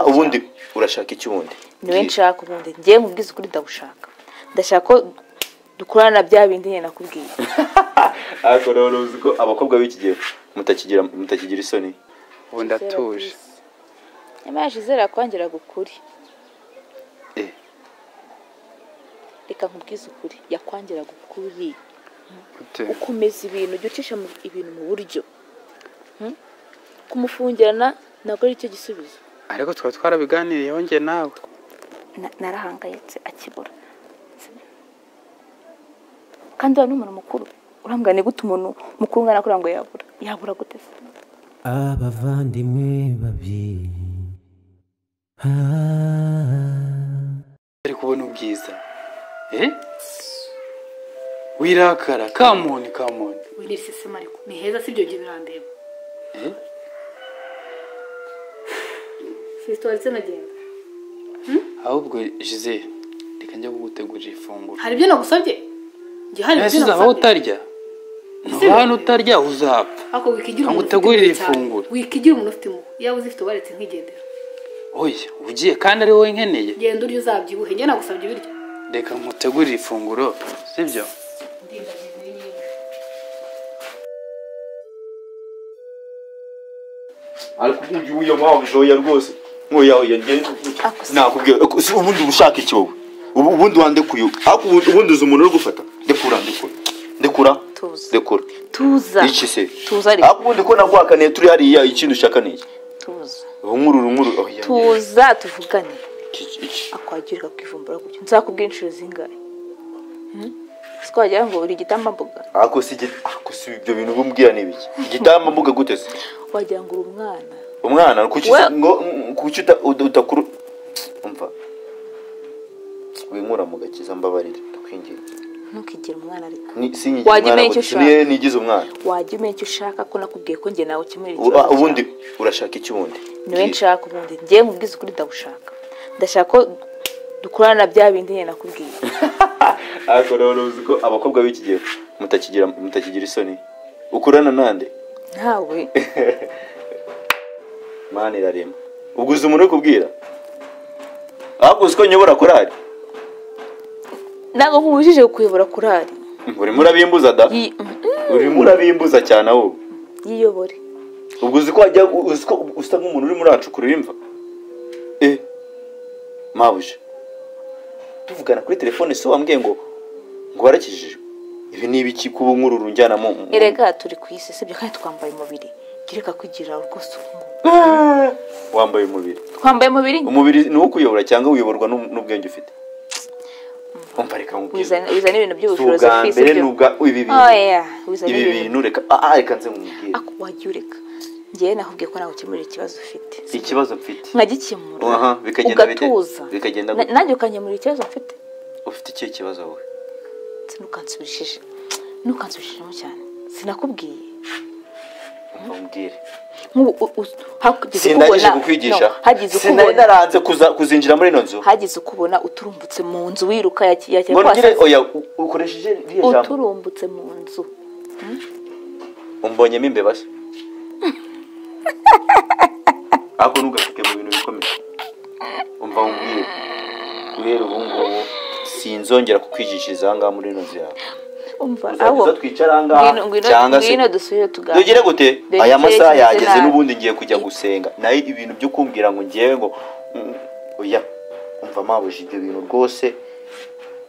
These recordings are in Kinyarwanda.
ubundi urashaka iki wundi niwe nshaka ubundi ngiye nkubwiza ukuri ndagushaka ndashaka ko dukorana bya bindi nyine nakubwiye ariko rero uzi ko abakobwa b'iki gihe mutakigira isoni ubu ndatuje nyamara Gisele akwangera gukuri reka nkubwize ukuri yakwangera gukuri ukomeza ibintu ujya ucisha ibintu mu buryo kumufungirana ntabwo ari cyo gisubizo ariko twaba twarabiganiriyeho njye nawe narahangayitse akibura kandi wa n'umuntu mukuru urambwira ni gute umuntu mukuru ungana kugira ngo yabura gute se abavandimwe babiri ari kubona ubwiza wirakara kamoni winirse se mariko ni heza sibyo gihe birandeba Sistoritse nagenda ahubwo Gisele reka njya kugutegurira ifunguro hari ibyo nagusabye ngiye hari ibyo nagusabye utarya Nubana utarya uzapfa ako wikigira umuntu utegurira ifunguro wikigira umuntu ufite mu yawe uzifite baretse nkigendera oya ugiye kandi ari wowe nkeneye genda uryo uzabyibuhe njye nagusabye ibiryo reka nkutegurire ifunguro sibyo ariko uyu mwawe joya rwose ngoya ngende nakubwiye ubundi ushaka iki wowe ubundi wandekuye ariko ubundi uzi umuntu uri gufata ndekura tuza iki se tuza ariko ariko ubundi ko nagwakaniye turi hariya ikintu ushaka niki tuza nkuru tuza tuvugane akwagirwa kwivumbura gutyo nzakubwira inshuro zingahe twagira ngo uri igitambambuga ako si ibyo bintu bumbwira nibiki igitambambuga gute se wagira ngo uri umwana kuki utakuru umva winkura mu gakiza mbabarira ndakwinginga ntukigire umwana ariko wajya umenya icyo ushaka nigize umwana wajya umenya icyo ushaka ko nakubwiye ko njye nawe ukemura ikibazo ubundi urashaka iki wundi niwe nshaka ubundi ngiye nkubwize ukuri ndagushaka ndashaka ko dukorana bya bindi nyine nakubwiye ariko rero uzi ko abakobwa b'iki gihe mutakigira isoni ukurana nande ntawe Mana irarema ubwo uzi umuntu kubwira ahubwo uzi ko nyobora korari ntabwo nkubujije kuyobora korari urimo urabimbuza da urimo urabimbuza cyane ahubwo yiyobore ubwo uzi ko wajya uzi ko usa nk'umuntu urimo uracukurira imva mabuje tuvugana kuri telefone so wambwiye ngo warakijije ibi ni ibiki kuba nk'uru njyana mu erega turi ku isi sibyo kandi twambaye umubiri gireka kugira rwose wambaye umubiri twambaye umubiri ni ukuyobora cyangwa uyoborwa n'ubwenge ufite umva reka wizana ibintu by'ubushobozi bw'isi ibi bintu reka nze nkubwire ako wajya ureka ngiye nakubwiye ko nawe ukemura ikibazo ufite ikibazo mfite nkagikemura ugatuza nanjye ukanyemura ikibazo mfite ufite icyo kibazo wowe ntukansubishijemo cyane sinakubwiye mbwire sindagije kukwigisha sinari naranze kuzinjira muri ino nzu hagize ukubona uturumbutse mu nzu wiruka ukoresheje iriya jambo uturumbutse mu nzu umbonyemo imbeba se ahubwo ntugashike mu bintu bikomeye umva nkubwire rero ubu ngubu sinzongera kukwigishiriza aha ngaha muri ino nzu yawe uzaza twicara aha ngaha cyangwa se dugire gute aya masaha yageze n'ubundi ngiye kujya gusenga nayo ibintu byo kumbwira ngo ngewe ngo oya umva mabuje ibyo bintu rwose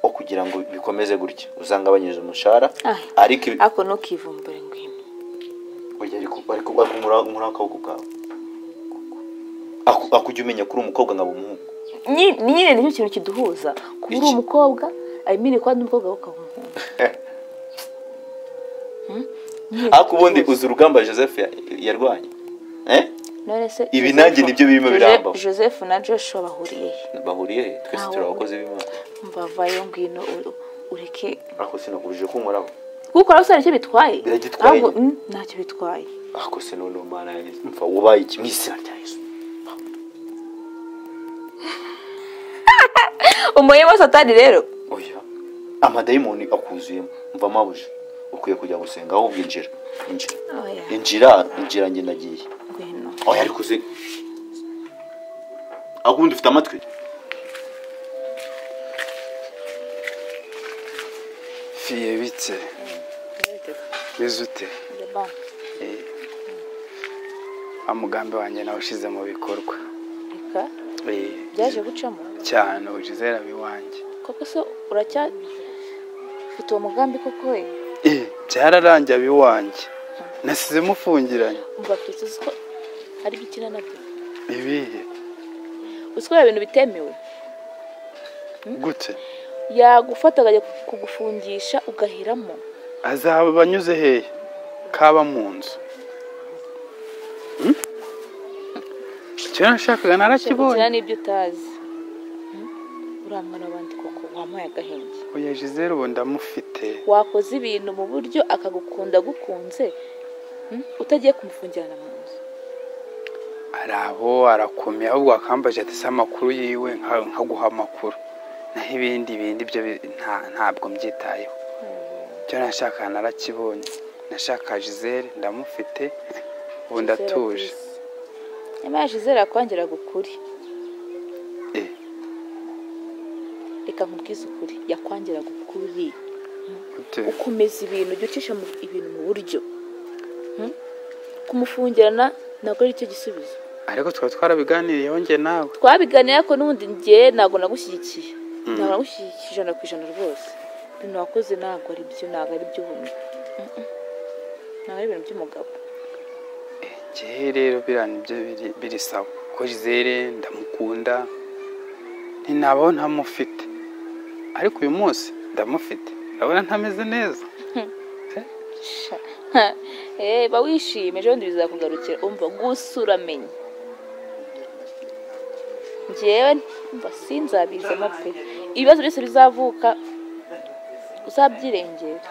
o kugira ngo bikomeze gutya uzangabanyije umushahara ariko ntukivumbure ngwino oya ariko muri akaboko kawe akujya umenya kuri umukobwa nkaba umuhungu nyine nicyo kintu kiduhuza kuba uri umukobwa ayimire ko ndi umukobwa ukaba umuhungu ariko ubundi uzi urugamba Joseph yarwanye ibi nanjye nibyo birimo birambaho Joseph na Joshua bahuriye he twese turi abakozi b'Imana mbavayo ngwino ureke ako sinakubuje kunkoraho kuko rero icyo bitwaye biragitwaye ntacyo bitwaye ako se none Mana mfa ubaye ikimisi rya Yesu umuyobo satani rero oya amadayimoni akuzuyemo mva mabuje ukwiye kujya gusenga aho ubwinjira injira njye nagiye oya ariko se akundi ufite amatwi fiye bitse bizute amugambi wanjye nawe ushize mu bikorwa reka byaje gucamo cyane ujizera biwanjye koko so ufite uwo mugambi koko we byararangiye biwanjye nasize mufungiranye umva twese ko ari bikina nabyo ibihe uswera ibintu bitemewe gute yagufata akajya kugufungisha ugahiramo azaba banyuze hehe kaba mu nzu icyo nashakaga narakibonye cyane n'ibyo utazi uramwana abandi koko wamuhaye agahenge oya Gisele ubu ndamufite wakoze ibintu mu buryo akagukunda gukunze utagiye kumufungirana mu nzu arabo arakomeye ahubwo akambaje ati se amakuru yiwe nkaguha amakuru naho ibindi byo ntabwo mbyitayeho icyo nashakaga narakibonye nashaka Gisele ndamufite ubu ndatuje nyamara Gisele akwangera gukuri reka nkubwize ukuri yakwangera gukuri ukomeza ibintu ujya ucisha ibintu mu buryo kumufungirana ntabwo ari cyo gisubizo ariko twaba twarabiganiriyeho njye nawe twabiganira ariko n'ubundi njye ntabwo nagushyigikiye ntabwo nagushyigikiye 100% rwose ibintu wakoze ntabwo ari byo ntabwo ari by'ubumwe ntabwo ari ibintu by'umugabo njye rero nibyo biri sawa ko Gisele ndamukunda ntinabaho ntamufite ariko uyu munsi ndamufite urabona ntameze neza ba wishime ejo bundi bizakugarukira umva gusa uramenye njyewe mba sinzabizamo pe ibibazo byose bizavuka uzabyirengera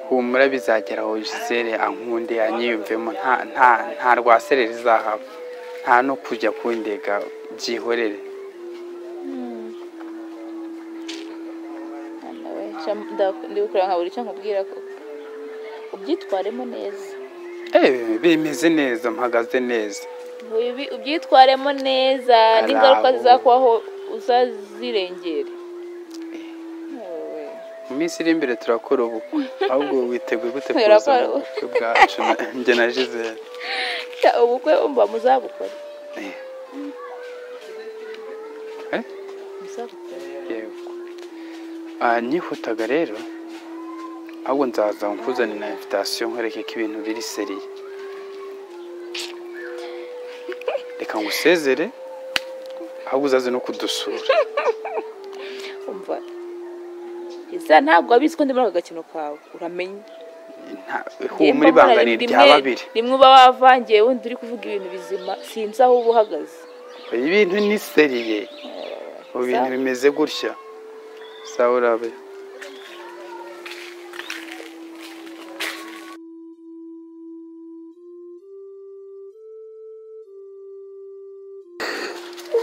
humura bizageraho Gisele ankunde anyiyumvemo nta rwaserera izahaba nta no kujya kundega byihorere ndabikora nka buri cyo nkubwira ko ubyitwaremo neza bimeze neza mpagaze neza ubyitwaremo neza n'ingaruka zizakubaho uzazirengera mu minsi iri imbere turakora ubukwe ahubwo witeguye gute kuza mu bukwe bwacu njye na Gisele ubukwe umva muzabukora yego nihutaga rero ahubwo nzaza nkuzane na invitation nkwereke ko ibintu biri seriye reka ngusezere ahubwo uzaze no kudusura umva ntabwo wabizi ko ndi muri aka gakino kawe uramenye muri bangani rya babiri rimwe uba wavangiye wundi uri kuvuga ibintu bizima sinzi aho uba uhagaze ibintu ni seriye mu bintu bimeze gutya sawa urabe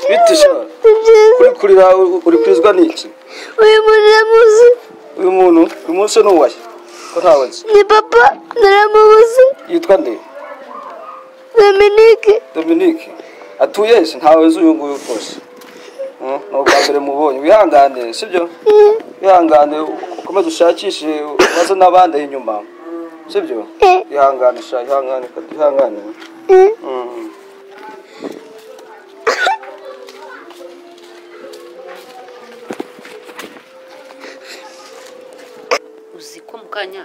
bitisha uri kurizwa n'iki uyu muntu namuzi uyu munsi ni uwahe ko ntawe nzi ni papa naramubuze yitwa nde Dominique atuye he ntawe nzi uyu nguyu rwose ni ubwa mbere mubonye wihangane sibyo wihangane ukomeze ushakishe ubaze n'abandi inyuma sibyo ihangane uzi ko mu kanya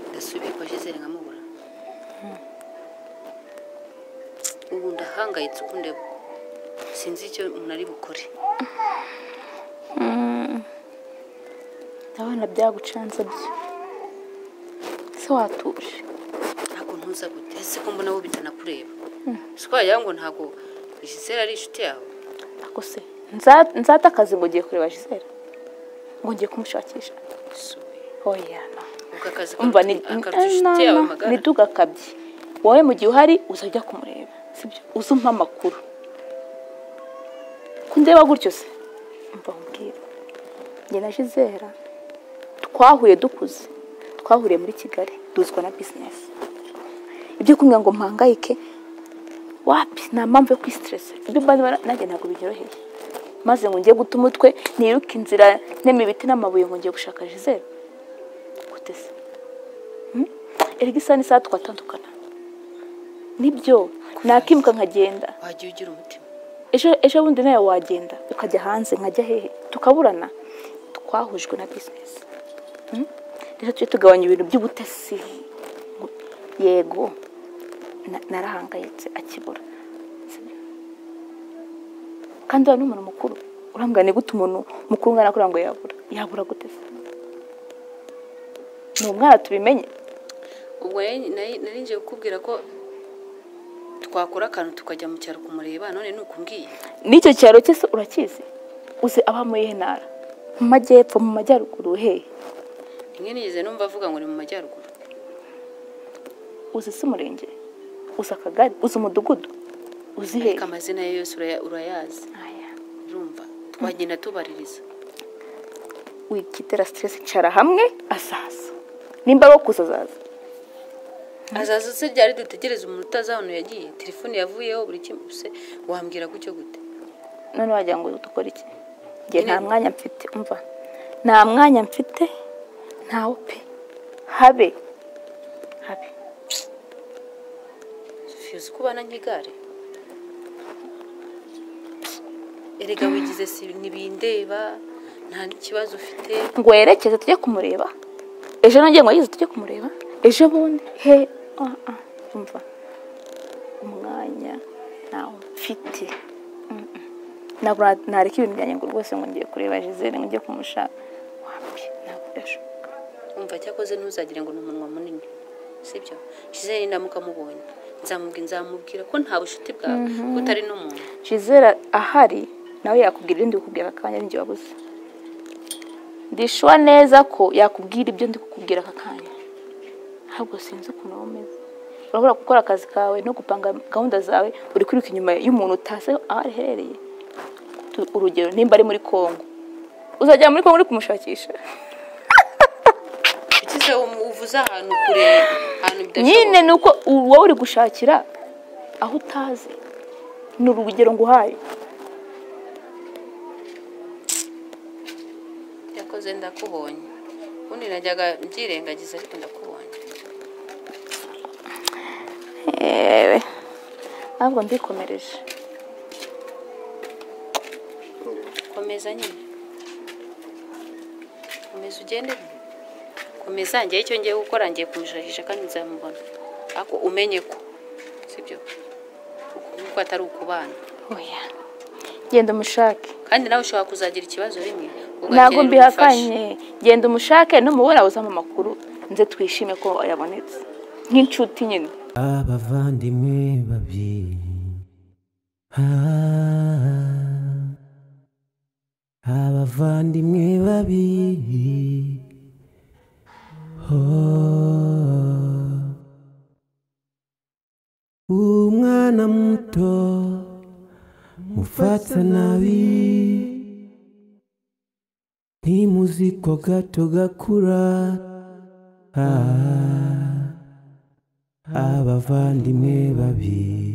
ndasubiye kwa Gisele nkamubura ubu ndahangayitse ukundeba sinzi icyo umuntu ari bukore abana byagucanze byo se watuje ntabwo ntuza gute ese ko mbona bo bitanakureba siko ngo ntabwo Gisele ari inshuti yawe ako se nzata akazi ngo ugiye kureba Gisele ngo ngiye kumushakisha oya umva ntidugakabye wowe mu gihe uhari uzajya kumureba sibyo uzumpa amakuru kundeba gutyo se umva mbwira njye na Gisele twahuye dukuze twahuriye muri Kigali duzwa na business ibyo kumwe ngo mpangayike wapi nta mpamvu yo kwistress ibyo mbana nanjye ntabwo binyoroheye maze ngo ngiye guta umutwe niruka inzira neme ibiti n'amabuye ngo ngiye gushaka Gisele gutese erega isa n'isaha twatandukana nibyo nakimuka nkagenda wagiye ugira umutima ejo bundi nawe wagenda ukajya hanze nkajya hehe tukaburana twahujwe na business rero tujye tugabanya ibintu by'ubutesi yego narahangayitse akibura kandi wa n'umuntu mukuru urambwira ni gute umuntu mukuru ngana kuri ngo yabura gute ni umwana tubimenye ubwo nari nje kukubwira ko twakora akantu tukajya mu cyaro kumureba none nukumbwiye n'icyo cyaro cyese urakizi uzi aba mu ntara mu majyepfo mu majyaruguru hehe rimwe nigeze numva avuga ngo ni mu majyaruguru uzi si umurenge uzi akagari uzi umudugudu uzi hehe amazina ye yose urayazi urumva twagenda tubaririza wikitera stress cara hamwe asaza nimba wo kuzazaza azaza se ryari dutegereza umuntu utazabona yagiye telefone yavuyeho buri kimwe se wambwira gucyo gute none wagira ngo dukora iki nge nta mwanya mfite umva nta mwanya mfite ntawo pe habe fiuzi kubana nk'igare erega wigize si nibindeba nta kibazo ufite ngo yerekeze tujye kumureba ejo nanjye ngo yize tujye kumureba ejo bundi he umva umwanya ntawo mfite ntabwo nareka ibintu byanjye ngo rwose ngo ngiye kureba Gisele ngo ngiye kumushaka wapi ntabwo byashoboka umva cyakoze ntuzagire ngo ni umunwa munini sibyo Gisele ndamuka mubonye nzamubwira ko nta bushuti bwawe ko utari n'umuntu Gisele ahari nawe yakubwira ibyo ndi kukubwira akanya n'ingiye wabuze ndishwa neza ko yakubwira ibyo ndi kukubwira aka kanya ahubwo sinzi ukuntu umeze urabura gukora akazi kawe no gupanga gahunda zawe uri kwiruka inyuma y'umuntu utazi aho aherereye urugero nimba ari muri Kongo uzajya muri Kongo uri kumushakisha ukize uvuza ahantu kure ahantu bidashoboka nyine nuko wowe uri gushakira aho utazi ni urugero nguhaye yakoze ndakubonye ubundi najyaga mbyirengagiza ariko ndakubonye ntabwo ndikomereje komeza nyine komeza ugende komeza njye icyo ngiye gukora ngiye kumushakisha kandi nzamubona ariko umenye ko sibyo kuko atari ukubana oya genda umushake kandi nawe ushobora kuzagira ikibazo rimwe ntabwo mbihakanye genda umushake n'umubona uzama amakuru nze twishime ko yabonetse nk'inshuti nyine abavandimwe babiri abavandimwe babiri umwana muto mufata nabi ntimuzi ko gato gakura abavandimwe babiri